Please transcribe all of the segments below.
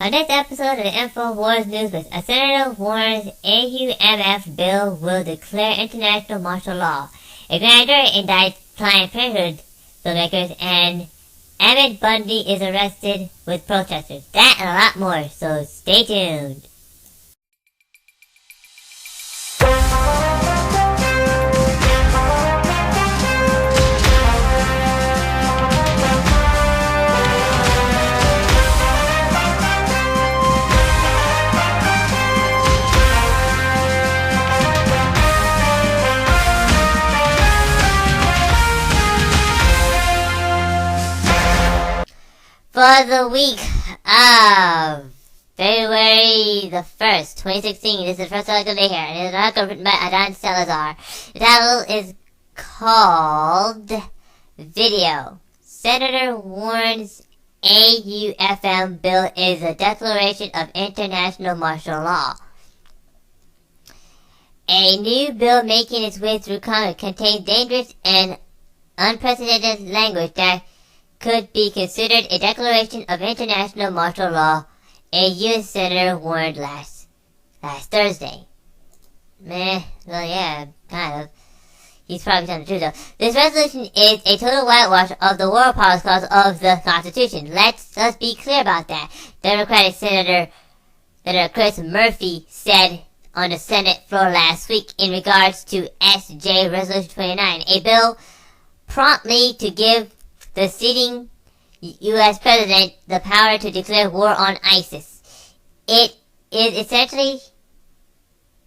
On this episode of the Infowars News, a Senator Warns AUMF Bill will declare international martial law. A grand jury indicts Planned Parenthood filmmakers, and Ammon Bundy is arrested with protesters. That and a lot more, so stay tuned. For the week of February the 1st, 2016, this is the first article day here, and it is an article written by Adon Salazar. The title is called Video. Senator Warns AUMF Bill is a declaration of international martial law. A new bill making its way through Congress contains dangerous and unprecedented language that could be considered a declaration of international martial law, a U.S. Senator warned last Thursday. Well, yeah, kind of. He's probably telling the truth, though. This resolution is a total whitewash of the War Powers Clause of the Constitution. Let's be clear about that. Democratic Senator Chris Murphy said on the Senate floor last week in regards to S.J. Resolution 29, a bill promptly to give the sitting U.S. president the power to declare war on ISIS. It is essentially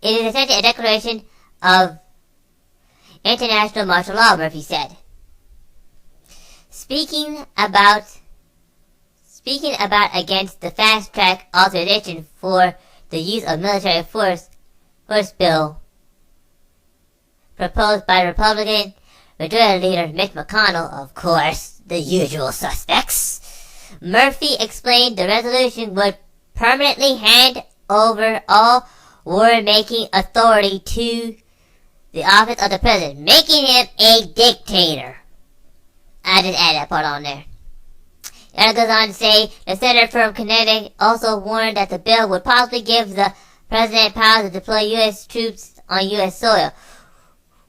a declaration of international martial law, Murphy said. Speaking about against the fast-track authorization for the use of military force bill proposed by Republican Majority Leader Mitch McConnell, of course, the usual suspects, Murphy explained the resolution would permanently hand over all war-making authority to the office of the president, making him a dictator. I just add that part on there. It goes on to say, the senator from Connecticut also warned that the bill would possibly give the president power to deploy U.S. troops on U.S. soil.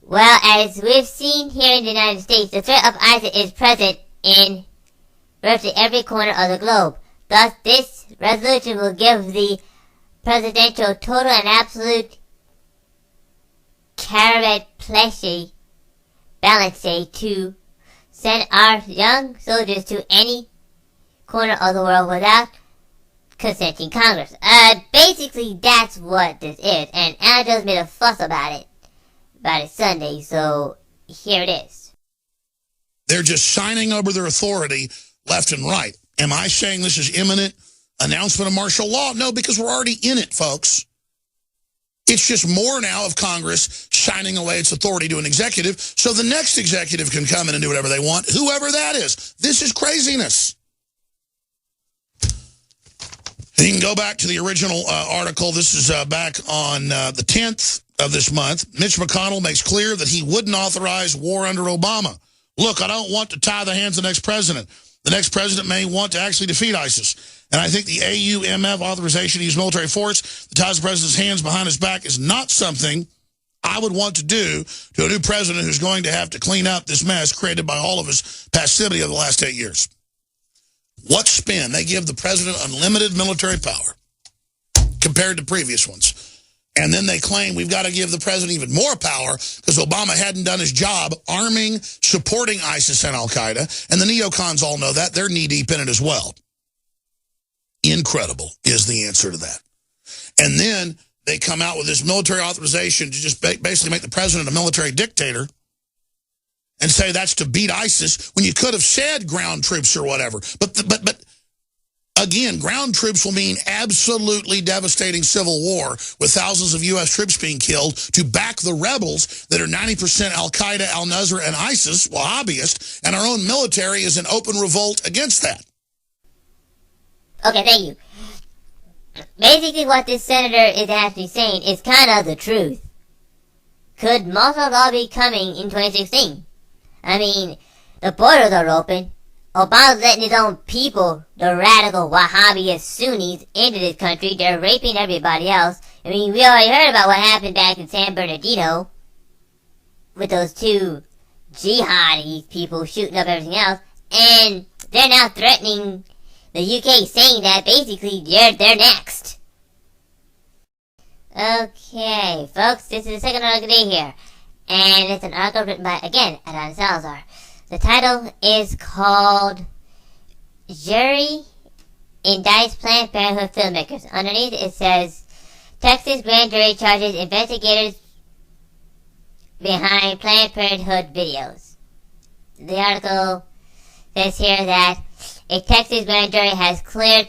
Well, as we've seen here in the United States, the threat of ISIS is present in virtually every corner of the globe. Thus, this resolution will give the presidential total and absolute carte blanche to send our young soldiers to any corner of the world without consenting Congress. Basically, that's what this is, and Anna just made a fuss about it Sunday, so here it is. They're just signing over their authority left and right. Am I saying this is imminent announcement of martial law? No, because we're already in it, folks. It's just more now of Congress signing away its authority to an executive so the next executive can come in and do whatever they want, whoever that is. This is craziness. And you can go back to the original article. This is back on the 10th of this month. Mitch McConnell makes clear that he wouldn't authorize war under Obama. Look, I don't want to tie the hands of the next president. The next president may want to actually defeat ISIS. And I think the AUMF authorization to use military force that ties the president's hands behind his back is not something I would want to do to a new president who's going to have to clean up this mess created by all of his passivity of the last 8 years. What spin? They give the president unlimited military power compared to previous ones. And then they claim we've got to give the president even more power because Obama hadn't done his job arming, supporting ISIS and Al-Qaeda. And the neocons all know that. They're knee-deep in it as well. Incredible is the answer to that. And then they come out with this military authorization to just basically make the president a military dictator and say that's to beat ISIS when you could have said ground troops or whatever. But again, ground troops will mean absolutely devastating civil war with thousands of U.S. troops being killed to back the rebels that are 90% Al-Qaeda, Al-Nusra, and ISIS, Wahhabist, and our own military is in open revolt against that. Okay, thank you. Basically what this senator is actually saying is kind of the truth. Could martial law be coming in 2016? I mean, the borders are open. Obama's letting his own people, the radical Wahhabist Sunnis, into this country. They're raping everybody else. I mean, we already heard about what happened back in San Bernardino with those two jihadi people shooting up everything else. And they're now threatening the UK, saying that basically they're next. Okay, folks, this is the second article today here. And it's an article written by, again, Adan Salazar. The title is called Jury Indicts Planned Parenthood Filmmakers. Underneath it says, Texas grand jury charges investigators behind Planned Parenthood videos. The article says here that a Texas grand jury has cleared a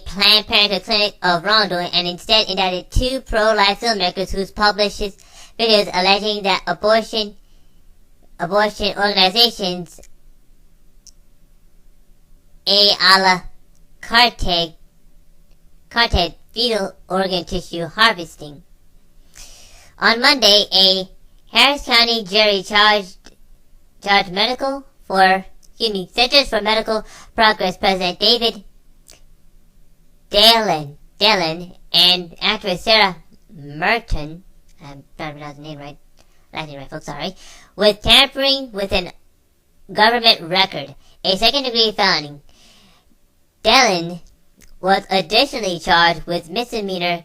Planned Parenthood clinic of wrongdoing and instead indicted two pro-life filmmakers who published videos alleging that abortion organizations a la carte fetal organ tissue harvesting. On Monday, a Harris County jury charged Centers for Medical Progress President David Dallin and actress Sarah Merton, I'm trying to pronounce the name right, last name right, folks, sorry, with tampering with a government record, a second-degree felony. Dallin was additionally charged with misdemeanor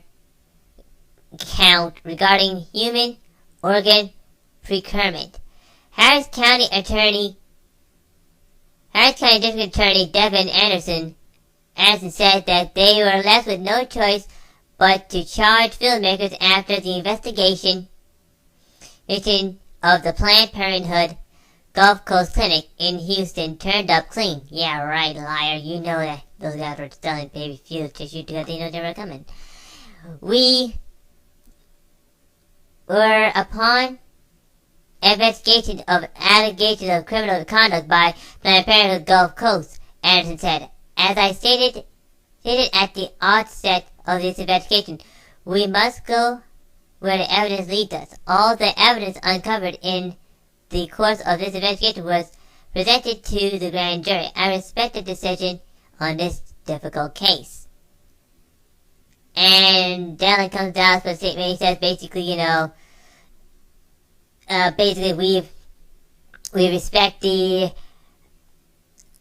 count regarding human organ procurement. Harris County District Attorney Devin Anderson said that they were left with no choice but to charge filmmakers after the investigation of the Planned Parenthood Gulf Coast Clinic in Houston turned up clean. Yeah, right, liar. You know that those guys were selling baby fetal tissue because they know they were coming. We were upon investigation of allegations of criminal conduct by Planned Parenthood Gulf Coast, Anderson said. As I stated at the outset of this investigation, we must go where the evidence leads us. All the evidence uncovered in the course of this investigation was presented to the grand jury. I respect the decision on this difficult case. And Dallin comes down with a statement. He says basically, we respect the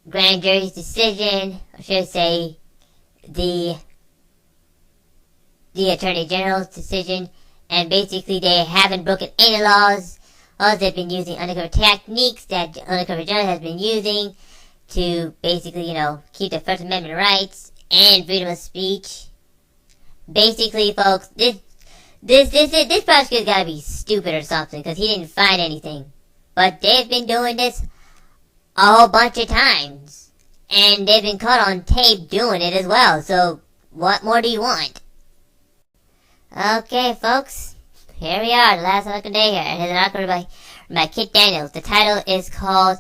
grand jury's decision, or should I say, the Attorney General's decision, and basically they haven't broken any laws. They've been using undercover techniques that the undercover general has been using to basically, keep the First Amendment rights and freedom of speech. Basically, folks, this prosecutor's gotta be stupid or something, because he didn't find anything. But they've been doing this a whole bunch of times. And they've been caught on tape doing it as well. So, what more do you want? Okay, folks. Here we are, the last article day here. And here's an article by Kit Daniels. The title is called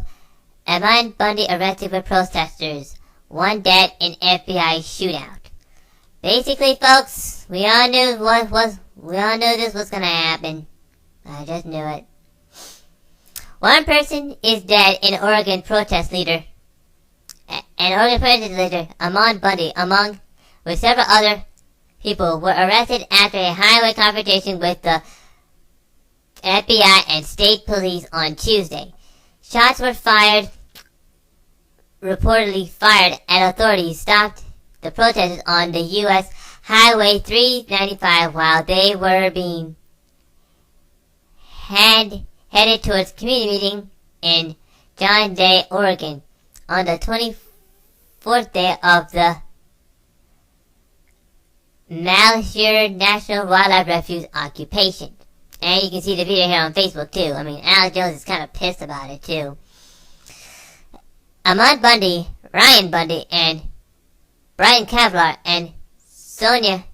Ammon Bundy Arrested for Protestors. One Dead in FBI Shootout. Basically, folks, we all knew this was gonna happen. I just knew it. One person is dead in Oregon protest leader. Ammon Bundy, with several other people, were arrested after a highway confrontation with the FBI and state police on Tuesday. Shots were reportedly fired at authorities stopped the protesters on the U.S. Highway 395 while they were being headed towards community meeting in John Day, Oregon, on the 24th day of the Malheur National Wildlife Refuge occupation. And you can see the video here on Facebook too. I mean, Alex Jones is kind of pissed about it too. Ammon Bundy, Ryan Bundy, and Brian Kavlar, and Sonia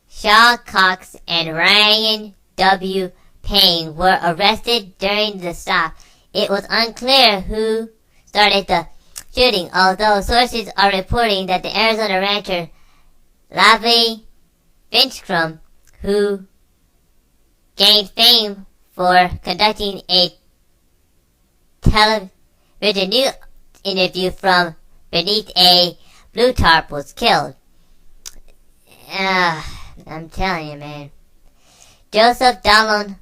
Shaw Cox, and Ryan W. Payne were arrested during the stop. It was unclear who started the shooting, although sources are reporting that the Arizona rancher Lavi Finchcrum, who gained fame for conducting a television news interview from beneath a blue tarp was killed. I'm telling you, man. Joseph Donald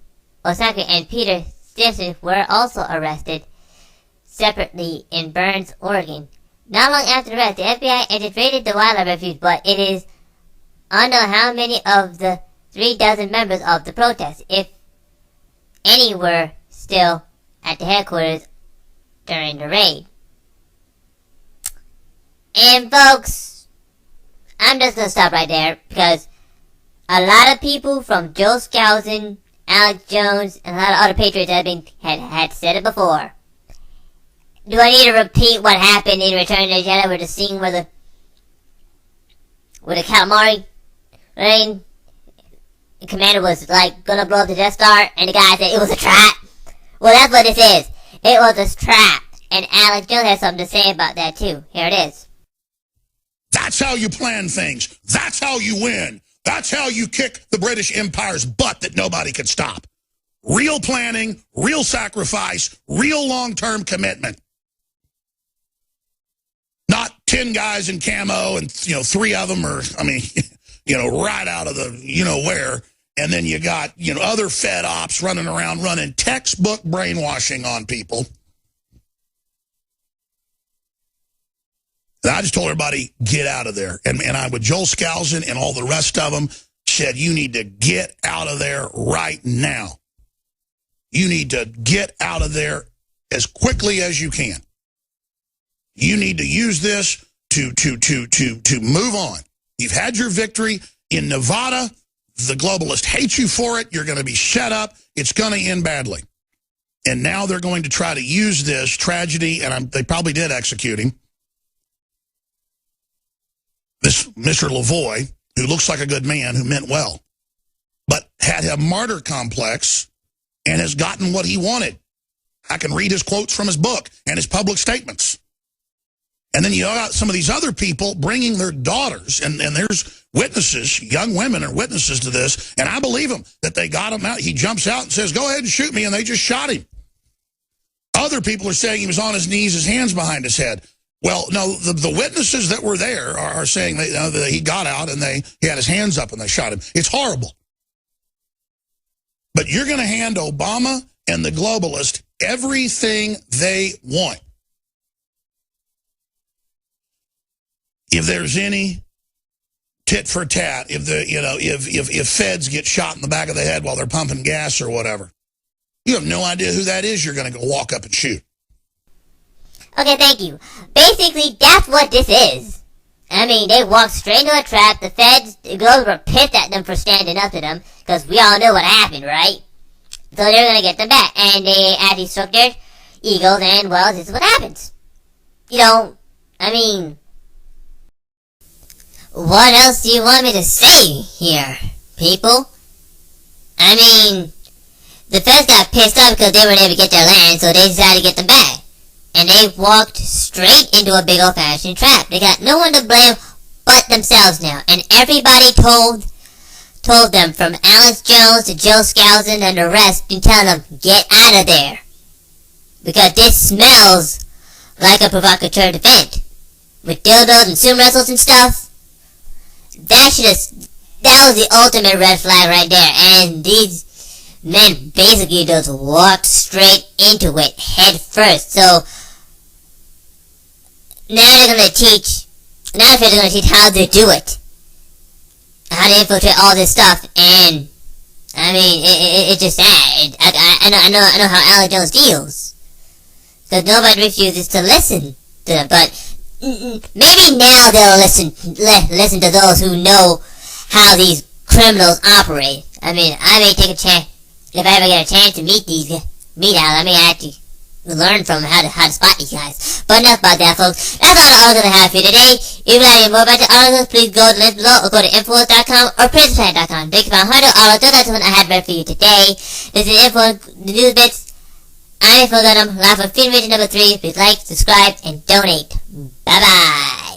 Osaka and Peter Stinson were also arrested separately in Burns, Oregon. Not long after the arrest, the FBI agents raided the wildlife refuge, but it is unknown how many of the 36 members of the protest, if any, were still at the headquarters during the raid. And folks, I'm just gonna stop right there because a lot of people from Joe Skousen, Alex Jones, and a lot of other patriots had said it before. Do I need to repeat what happened in Return of the Jedi with the scene where the calamari rain? The commander was like gonna blow up the Death Star, and the guy said it was a trap. Well, that's what this is. It was a trap, and Alex Jones has something to say about that too. Here it is. That's how you plan things. That's how you win. That's how you kick the British Empire's butt that nobody could stop. Real planning, real sacrifice, real long-term commitment. Not 10 guys in camo and, 3 of them are, right out of the, where. And then you got, other Fed ops running around running textbook brainwashing on people. And I just told everybody, get out of there. And I, with Joel Skousen and all the rest of them, said, you need to get out of there right now. You need to get out of there as quickly as you can. You need to use this to move on. You've had your victory in Nevada. The globalists hate you for it. You're going to be shut up. It's going to end badly. And now they're going to try to use this tragedy, and they probably did execute him. This Mr. Lavoie, who looks like a good man, who meant well, but had a martyr complex and has gotten what he wanted. I can read his quotes from his book and his public statements. And then you got some of these other people bringing their daughters, and there's witnesses, young women are witnesses to this, and I believe him, that they got him out. He jumps out and says, go ahead and shoot me, and they just shot him. Other people are saying he was on his knees, his hands behind his head. Well, no, the witnesses that were there are saying that he got out and he had his hands up and they shot him. It's horrible. But you're going to hand Obama and the globalists everything they want. If there's any tit for tat, if feds get shot in the back of the head while they're pumping gas or whatever, you have no idea who that is. You're going to go walk up and shoot. Okay, thank you. Basically, that's what this is. I mean, they walked straight into a trap. The feds, the girls were pissed at them for standing up to them, because we all know what happened, right? So they're going to get them back. And they actually struck their egos, and, well, this is what happens. What else do you want me to say here, people? The feds got pissed off because they weren't able to get their land, so they decided to get them back. And they walked straight into a big old-fashioned trap. They got no one to blame but themselves now. And everybody told them, from Alex Jones to Joe Skousen and the rest, been telling them, get out of there. Because this smells like a provocateur event. With dildos and sumo wrestles and stuff. That was the ultimate red flag right there. And these men basically just walked straight into it head first. So now they're going to teach how to do it. How to infiltrate all this stuff. And, it's just sad. I know how Alex Jones feels. Because nobody refuses to listen to them. But maybe now they'll listen to those who know how these criminals operate. I may take a chance, if I ever get a chance to meet out, I may actually learn from how to spot these guys. But enough about that, folks. That's all the articles I have for you today. If you'd like to hear more about the articles, please go to the link below or go to Infowars.com or PrintPlan.com. Thank you for 100 articles. That's what I had read for you today. This is Info, the News Bits. I'm Info Gunham, live on Film Region number 3. Please like, subscribe, and donate. Bye-bye.